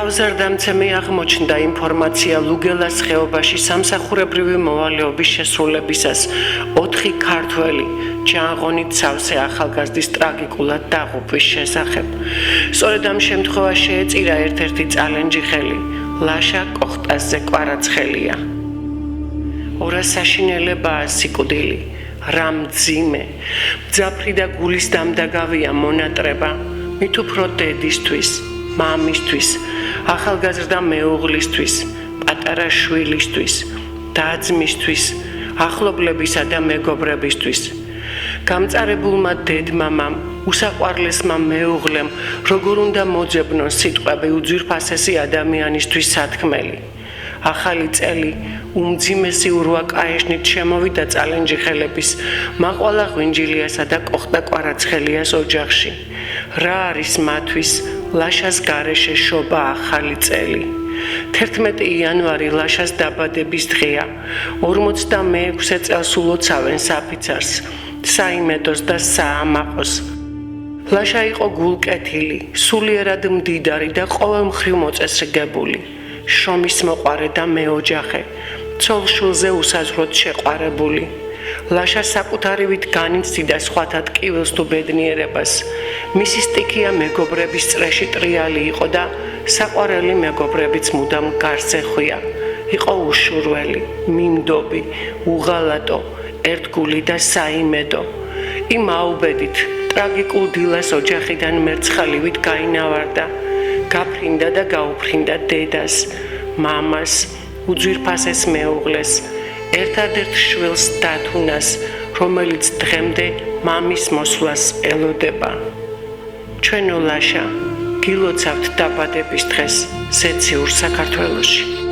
თავზარდამცემი აღმოჩნდა ინფორმაცია ლუგელას ხეობაში სამსახურებრივი მოვალეობის შესრულებისას 4 ქართველი ჯანღონით სავსე ახალგაზრდის ტრაგიკულად დაღუპვის შესახებ. სწორედ ამ შემთხვევაში ეწირა ერთ-ერთი წალენჯი ხელი ლაშა კოხტასზე კვარაცხელია. ორასაშინელებაა სიკვდილი, რა მძიმე, მძაფრი და გულის დამდაგავია მონატრება, მით უფრო დედისთვის, მამისთვის, ახალგაზრდა მეუღლისთვის, პატარა შვილისთვის, და-ძმისთვის, ახლობლებისა და მეგობრებისთვის. გამწარებულმა დედმამამ, უსაყვარლესმა მეუღლემ, როგორ უნდა მოძებნონ სიტყვები უძვირფასესი ადამიანისთვის სათქმელი. ახალი წელი უმძიმესი ურვაკაეშნით შემოვიდა წალენჯი ხელების მაყვალა ღვინჯილიასა და კოხტა კვარაცხელიას ოჯახში. რა არის მათთვის ლაშას გარეშე შობა ახალი წელი? 11 იანვარი ლაშას დაბადების დღეა. 46 წელს ულოცავენ საფიცარს, საიმედოს და საამაყოს. ლაშა იყო გულკეთილი, სულიერად მდიდარი და ყოველმხრივ მოწესრიგებული. შრომის მოყვარე და მეოჯახე, ცოლ-შვილზე usazrოდ შეყვარებული. ლაშა საკუთარივით განიცდიდა სხვათა ტკივილს თუ ბედნიერებას. მისი სტიქია მეგობრების წრეში ტრიალი იყო და საყვარელი მეგობრებიც მუდამ გარს ეხვია. იყო უშურველი, მინდობი, უღალატო, ერთგული და საიმედო. იმ აუბედით ტრაგიკულ დილას ოჯახიდან მერცხალივით გაინავარდა. გაფრინდა და გაუფრინდა დედას, მამას, უძვირფასეს მეუღლეს, ერთადერთ შვილს დათუნას, რომელიც დღემდე მამის მოსვლას ელოდება. ჩვენო ლაშა, გილოცავთ დაბადების დღეს ზეციურ საქართველოში.